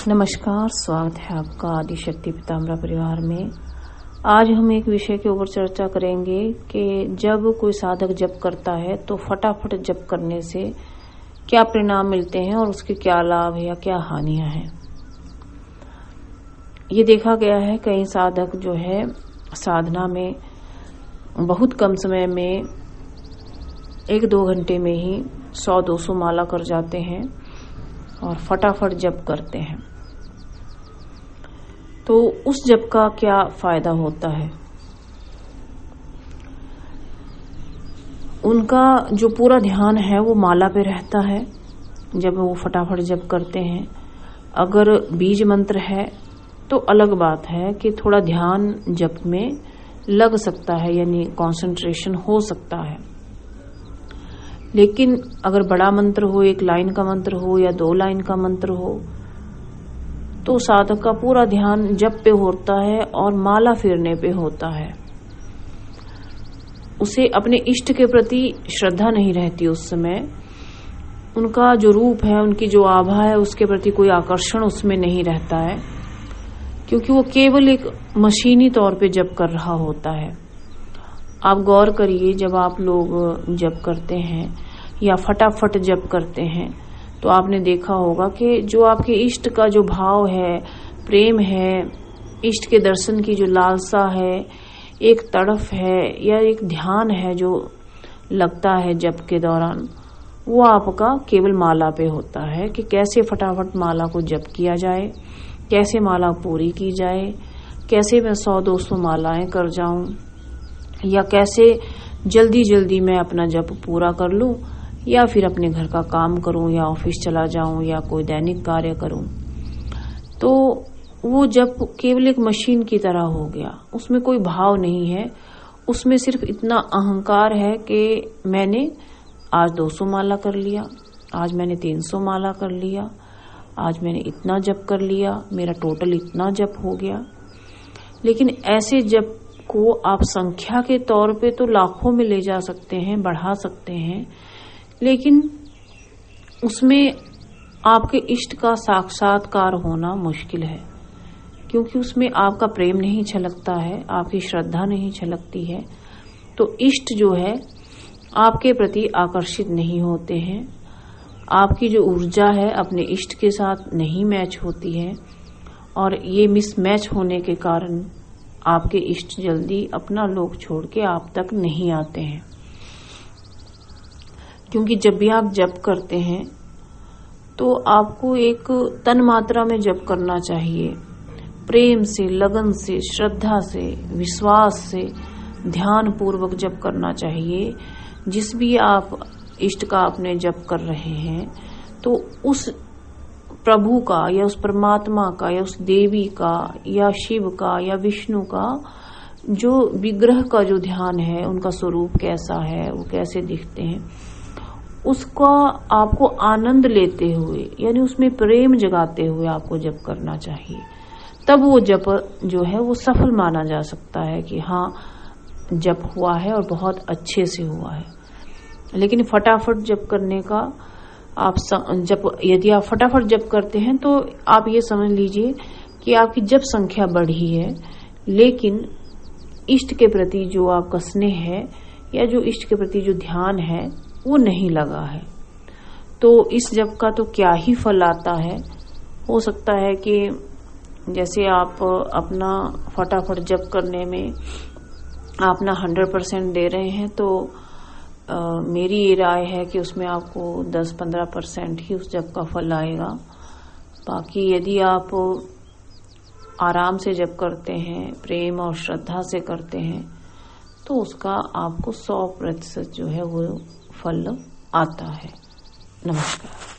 नमस्कार, स्वागत है आपका आदिशक्ति पीताम्बरा परिवार में। आज हम एक विषय के ऊपर चर्चा करेंगे कि जब कोई साधक जप करता है तो फटाफट जप करने से क्या परिणाम मिलते हैं और उसके क्या लाभ या क्या हानियां हैं। ये देखा गया है कई साधक जो है साधना में बहुत कम समय में 1-2 घंटे में ही 100-200 माला कर जाते हैं और फटाफट जप करते हैं। तो उस जप का क्या फायदा होता है? उनका जो पूरा ध्यान है वो माला पे रहता है जब वो फटाफट जप करते हैं। अगर बीज मंत्र है तो अलग बात है कि थोड़ा ध्यान जप में लग सकता है, यानी कंसंट्रेशन हो सकता है। लेकिन अगर बड़ा मंत्र हो, 1 लाइन का मंत्र हो या 2 लाइन का मंत्र हो, तो साधक का पूरा ध्यान जप पे होता है और माला फेरने पे होता है। उसे अपने इष्ट के प्रति श्रद्धा नहीं रहती उस समय। उनका जो रूप है, उनकी जो आभा है, उसके प्रति कोई आकर्षण उसमें नहीं रहता है, क्योंकि वो केवल एक मशीनी तौर पे जप कर रहा होता है। आप गौर करिए, जब आप लोग जप करते हैं या फटाफट जप करते हैं तो आपने देखा होगा कि जो आपके इष्ट का जो भाव है, प्रेम है, इष्ट के दर्शन की जो लालसा है, एक तड़फ है या एक ध्यान है जो लगता है जप के दौरान, वो आपका केवल माला पे होता है कि कैसे फटाफट माला को जप किया जाए, कैसे माला पूरी की जाए, कैसे मैं 100-200 मालाएं कर जाऊं, या कैसे जल्दी जल्दी मैं अपना जप पूरा कर लूं, या फिर अपने घर का काम करूं, या ऑफिस चला जाऊं, या कोई दैनिक कार्य करूं। तो वो जप केवल एक मशीन की तरह हो गया, उसमें कोई भाव नहीं है। उसमें सिर्फ इतना अहंकार है कि मैंने आज 200 माला कर लिया, आज मैंने 300 माला कर लिया, आज मैंने इतना जप कर लिया, मेरा टोटल इतना जप हो गया। लेकिन ऐसे जप को आप संख्या के तौर पे तो लाखों में ले जा सकते हैं, बढ़ा सकते हैं, लेकिन उसमें आपके इष्ट का साक्षात्कार होना मुश्किल है, क्योंकि उसमें आपका प्रेम नहीं छलकता है, आपकी श्रद्धा नहीं छलकती है। तो इष्ट जो है आपके प्रति आकर्षित नहीं होते हैं, आपकी जो ऊर्जा है अपने इष्ट के साथ नहीं मैच होती है, और ये मिसमैच होने के कारण आपके इष्ट जल्दी अपना लोक छोड़ के आप तक नहीं आते हैं। क्योंकि जब भी आप जप करते हैं तो आपको एक तन मात्रा में जप करना चाहिए, प्रेम से, लगन से, श्रद्धा से, विश्वास से, ध्यान पूर्वक जप करना चाहिए। जिस भी आप इष्ट का अपने जप कर रहे हैं तो उस प्रभु का या उस परमात्मा का या उस देवी का या शिव का या विष्णु का जो विग्रह का जो ध्यान है, उनका स्वरूप कैसा है, वो कैसे दिखते हैं, उसका आपको आनंद लेते हुए, यानी उसमें प्रेम जगाते हुए आपको जप करना चाहिए। तब वो जप जो है वो सफल माना जा सकता है कि हाँ, जप हुआ है और बहुत अच्छे से हुआ है। लेकिन फटाफट जप करने का यदि आप फटाफट जप करते हैं तो आप ये समझ लीजिए कि आपकी जप संख्या बढ़ी है, लेकिन इष्ट के प्रति जो आपका स्नेह है या जो इष्ट के प्रति जो ध्यान है वो नहीं लगा है। तो इस जप का तो क्या ही फल आता है। हो सकता है कि जैसे आप अपना फटाफट जप करने में अपना 100% दे रहे हैं, तो मेरी ये राय है कि उसमें आपको 10-15% ही उस जप का फल आएगा। बाकी यदि आप आराम से जप करते हैं, प्रेम और श्रद्धा से करते हैं, तो उसका आपको 100% जो है वो फल आता है। नमस्कार।